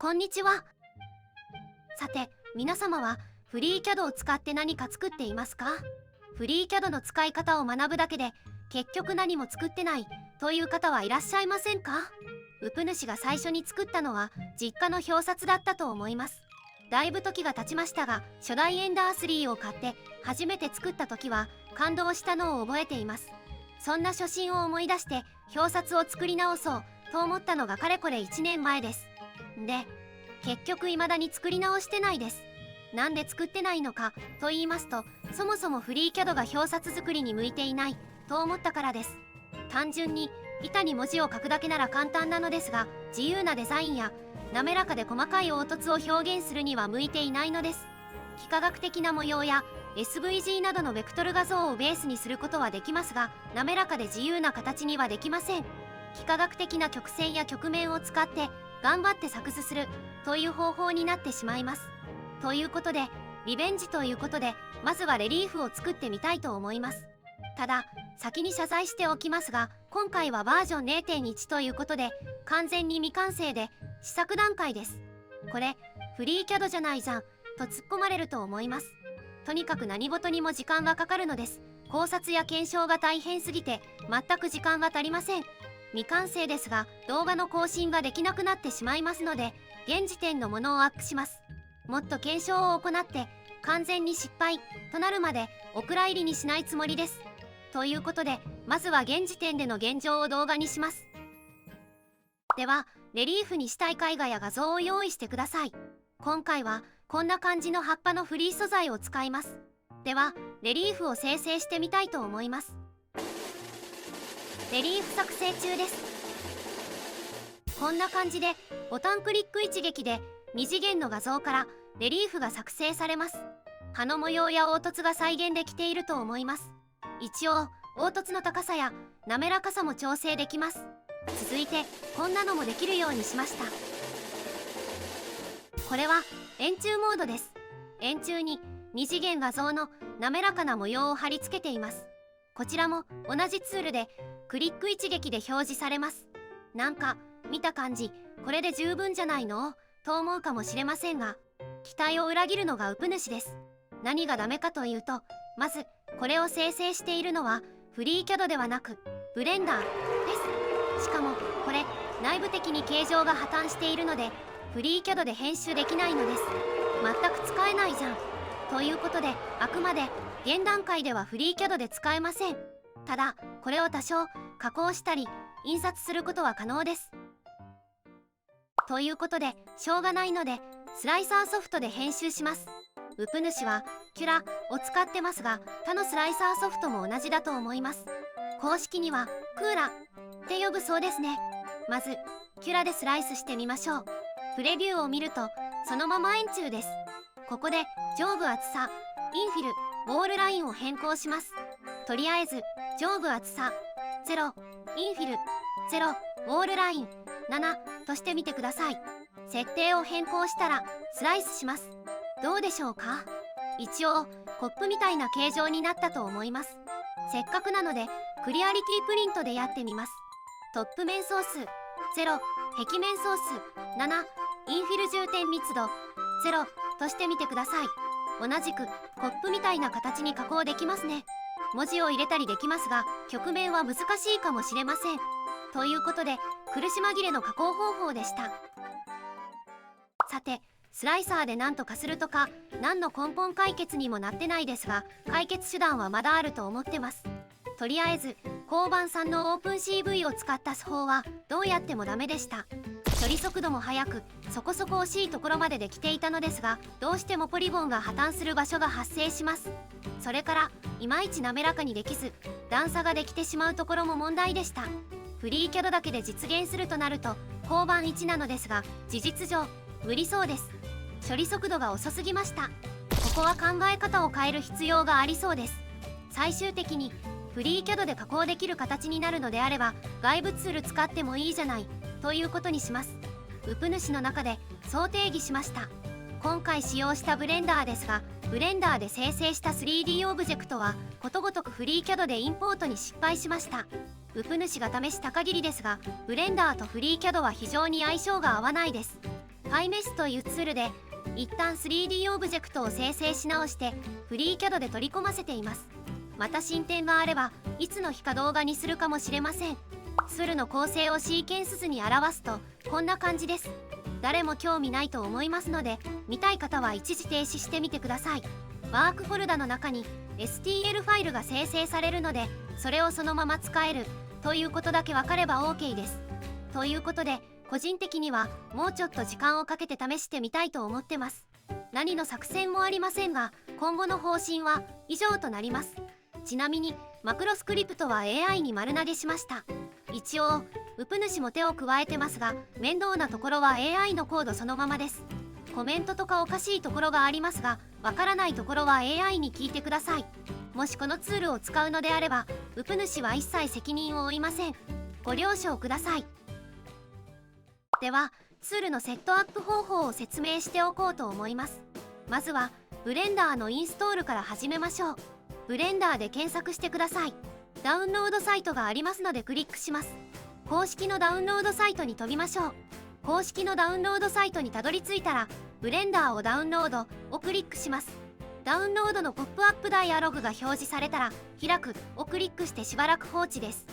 こんにちは。さて、皆様はフリーキャドを使って何か作っていますか？フリーキャドの使い方を学ぶだけで結局何も作ってないという方はいらっしゃいませんか？ウプ主が最初に作ったのは実家の表札だったと思います。だいぶ時が経ちましたが、初代エンダー3を買って初めて作った時は感動したのを覚えています。そんな初心を思い出して表札を作り直そうと思ったのがかれこれ1年前です。で、結局未だに作り直してないです。なんで作ってないのかと言いますと、そもそもフリーキャドが表札作りに向いていないと思ったからです。単純に板に文字を書くだけなら簡単なのですが、自由なデザインや滑らかで細かい凹凸を表現するには向いていないのです。幾何学的な模様や SVG などのベクトル画像をベースにすることはできますが、滑らかで自由な形にはできません。幾何学的な曲線や曲面を使って頑張って作図するという方法になってしまいます。ということで、リベンジということで、まずはレリーフを作ってみたいと思います。ただ、先に謝罪しておきますが、今回はバージョン 0.1 ということで、完全に未完成で試作段階です。これ、フリーキャドじゃないじゃんと突っ込まれると思います。とにかく何事にも時間がかかるのです。考察や検証が大変すぎて、全く時間が足りません。未完成ですが、動画の更新ができなくなってしまいますので、現時点のものをアップします。もっと検証を行って、完全に失敗となるまでお蔵入りにしないつもりです。ということで、まずは現時点での現状を動画にします。では、レリーフにしたい絵画や画像を用意してください。今回はこんな感じの葉っぱのフリー素材を使います。では、レリーフを生成してみたいと思います。レリーフ作成中です。こんな感じでボタンクリック一撃で2次元の画像からレリーフが作成されます。葉の模様や凹凸が再現できていると思います。一応凹凸の高さや滑らかさも調整できます。続いてこんなのもできるようにしました。これは円柱モードです。円柱に2次元画像の滑らかな模様を貼り付けています。こちらも同じツールでクリック一撃で表示されます。なんか見た感じこれで十分じゃないのと思うかもしれませんが、期待を裏切るのがウプ主です。何がダメかというと、まずこれを生成しているのはフリーキャドではなくブレンダーです。しかもこれ内部的に形状が破綻しているのでフリーキャドで編集できないのです。全く使えないじゃん。ということで、あくまで現段階ではフリーキャドで使えません。ただこれを多少加工したり印刷することは可能です。ということで、しょうがないのでスライサーソフトで編集します。ウプ主はキュラを使ってますが、他のスライサーソフトも同じだと思います。公式にはクーラって呼ぶそうですね。まずキュラでスライスしてみましょう。プレビューを見るとそのまま円柱です。ここで上部厚さ、インフィル、ウォールラインを変更します。とりあえず上部厚さ0、インフィル0、ウォールライン7としてみてください。設定を変更したらスライスします。どうでしょうか？一応コップみたいな形状になったと思います。せっかくなのでクリアリティプリントでやってみます。トップ面総数0、壁面総数7、インフィル重点密度0としてみてください。同じくコップみたいな形に加工できますね。文字を入れたりできますが、曲面は難しいかもしれません。ということで、苦し紛れの加工方法でした。さて、スライサーで何とかするとか何の根本解決にもなってないですが、解決手段はまだあると思ってます。とりあえず交番さんのオープン CV を使った手法はどうやってもダメでした。処理速度も速くそこそこ惜しいところまでできていたのですが、どうしてもポリゴンが破綻する場所が発生します。それからいまいち滑らかにできず段差ができてしまうところも問題でした。フリーキャドだけで実現するとなると交番1なのですが、事実上無理そうです。処理速度が遅すぎました。ここは考え方を変える必要がありそうです。最終的にフリーキャドで加工できる形になるのであれば、外部ツール使ってもいいじゃないということにします。ウプ主の中でそう定義しました。今回使用したブレンダーですが、ブレンダーで生成した 3D オブジェクトはことごとくフリーキャドでインポートに失敗しました。ウプ主が試した限りですが、ブレンダーとフリーキャドは非常に相性が合わないです。PyMesh というツールで一旦 3D オブジェクトを生成し直してフリーCADで取り込ませています。また進展があればいつの日か動画にするかもしれません。ツールの構成をシーケンス図に表すとこんな感じです。誰も興味ないと思いますので、見たい方は一時停止してみてください。ワークフォルダの中に STL ファイルが生成されるので、それをそのまま使えるということだけ分かれば OK です。ということで個人的にはもうちょっと時間をかけて試してみたいと思ってます。何の作戦もありませんが、今後の方針は以上となります。ちなみにマクロスクリプトは AI に丸投げしました。一応ウプ主も手を加えてますが、面倒なところは AI のコードそのままです。コメントとかおかしいところがありますが、わからないところは AI に聞いてください。もしこのツールを使うのであれば、ウプ主は一切責任を負いません。ご了承ください。ではツールのセットアップ方法を説明しておこうと思います。まずはブレンダーのインストールから始めましょう。ブレンダーで検索してください。ダウンロードサイトがありますのでクリックします。公式のダウンロードサイトに飛びましょう。公式のダウンロードサイトにたどり着いたら、ブレンダーをダウンロードをクリックします。ダウンロードのポップアップダイアログが表示されたら、開くをクリックしてしばらく放置です。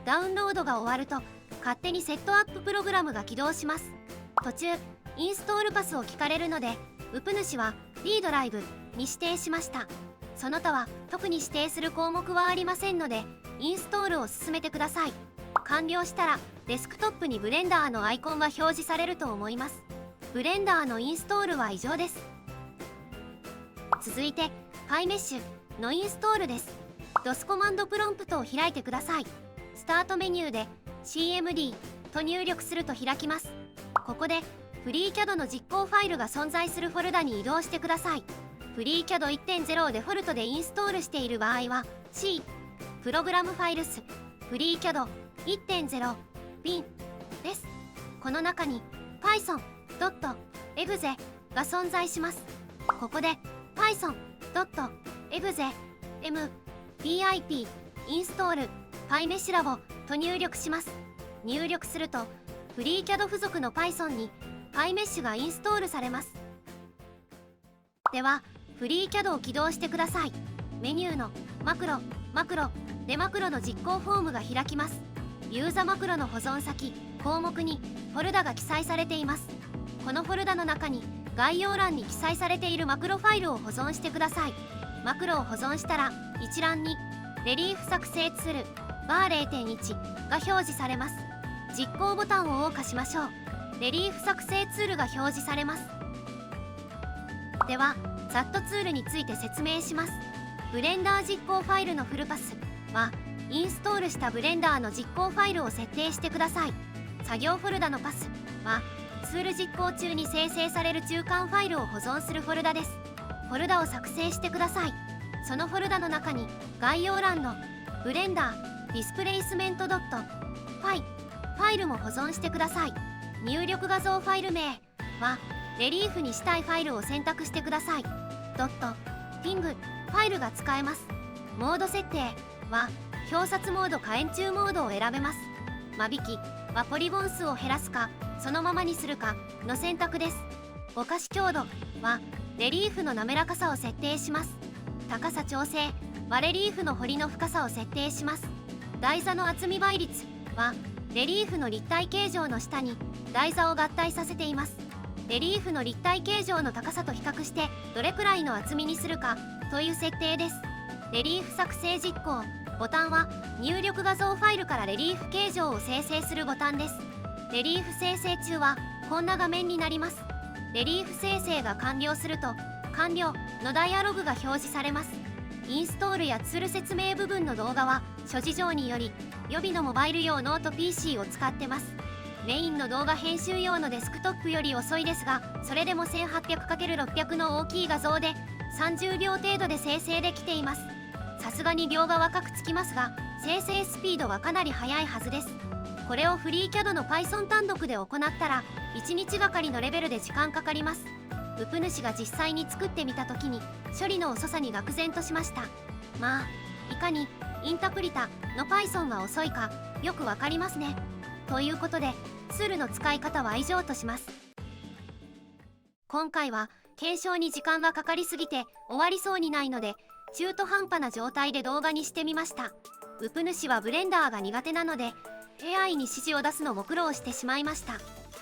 ダウンロードが終わると勝手にセットアッププログラムが起動します。途中インストールパスを聞かれるので、ウプ主は D ドライブに指定しました。その他は特に指定する項目はありませんので、インストールを進めてください。完了したらデスクトップにブレンダーのアイコンが表示されると思います。ブレンダーのインストールは以上です。続いて PyMesh のインストールです。 DOS コマンドプロンプトを開いてください。スタートメニューで CMD と入力すると開きます。ここでフリー CAD の実行ファイルが存在するフォルダに移動してください。フリー CAD 1.0 をデフォルトでインストールしている場合は C プログラムファイルスフリー CAD 1.0 bin です。この中に python.exe が存在します。ここで python.exe m-pip インストール PyMesh ラボと入力します。入力するとフリー CAD 付属の Python に PyMesh がインストールされます。ではフリー CAD を起動してください。メニューのマクロでマクロの実行フォームが開きます。ユーザマクロの保存先項目にフォルダが記載されています。このフォルダの中に概要欄に記載されているマクロファイルを保存してください。マクロを保存したら一覧にレリーフ作成ツールバー 0.1 が表示されます。実行ボタンを謳歌しましょう。レリーフ作成ツールが表示されます。ではざっとツールについて説明します。ブレンダー実行ファイルのフルパスはインストールしたブレンダーの実行ファイルを設定してください。作業フォルダのパスはツール実行中に生成される中間ファイルを保存するフォルダです。フォルダを作成してください。そのフォルダの中に概要欄のブレンダーディスプレイスメント .py ファイルも保存してください。入力画像ファイル名はレリーフにしたいファイルを選択してください。.ping ファイルが使えます。モード設定は表札モードか円柱モードを選べます。間引きはポリゴン数を減らすかそのままにするかの選択です。ぼかし強度はレリーフの滑らかさを設定します。高さ調整はレリーフの彫りの深さを設定します。台座の厚み倍率はレリーフの立体形状の下に台座を合体させています。レリーフの立体形状の高さと比較してどれくらいの厚みにするかという設定です。レリーフ作成実行ボタンは入力画像ファイルからレリーフ形状を生成するボタンです。レリーフ生成中はこんな画面になります。レリーフ生成が完了すると完了のダイアログが表示されます。インストールやツール説明部分の動画は諸事情により予備のモバイル用ノート PC を使ってます。メインの動画編集用のデスクトップより遅いですが、それでも 1800×600 の大きい画像で30秒程度で生成できています。さすがに秒が若くつきますが、生成スピードはかなり速いはずです。これをフリー CAD の Python 単独で行ったら1日がかりのレベルで時間かかります。ウプ主が実際に作ってみた時に処理の遅さに愕然としました。まあいかにインタプリタの Python が遅いかよくわかりますね。ということでツールの使い方は以上とします。今回は検証に時間がかかりすぎて終わりそうにないので、中途半端な状態で動画にしてみました。ウプ主はブレンダーが苦手なので AI に指示を出すのも苦労してしまいました。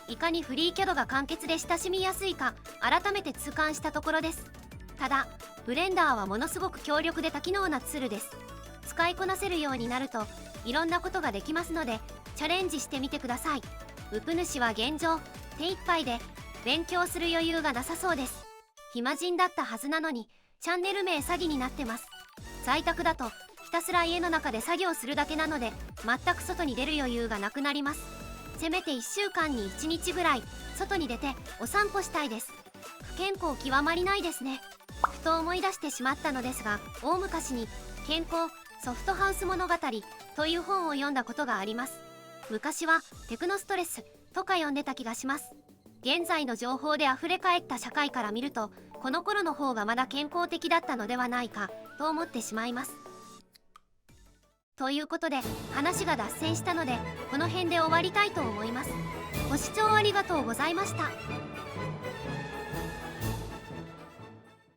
いかにフリーキャドが簡潔で親しみやすいか改めて痛感したところです。ただブレンダーはものすごく強力で多機能なツールです。使いこなせるようになるといろんなことができますのでチャレンジしてみてください。ウプ主は現状手一杯で勉強する余裕がなさそうです。暇人だったはずなのにチャンネル名詐欺になってます。在宅だとひたすら家の中で作業するだけなので全く外に出る余裕がなくなります。せめて1週間に1日ぐらい外に出てお散歩したいです。不健康極まりないですね。ふと思い出してしまったのですが、大昔に健康ソフトハウス物語という本を読んだことがあります。昔はテクノストレスとか読んでた気がします。現在の情報であふれかえった社会から見るとこの頃の方がまだ健康的だったのではないかと思ってしまいます。ということで話が脱線したのでこの辺で終わりたいと思います。ご視聴ありがとうございました。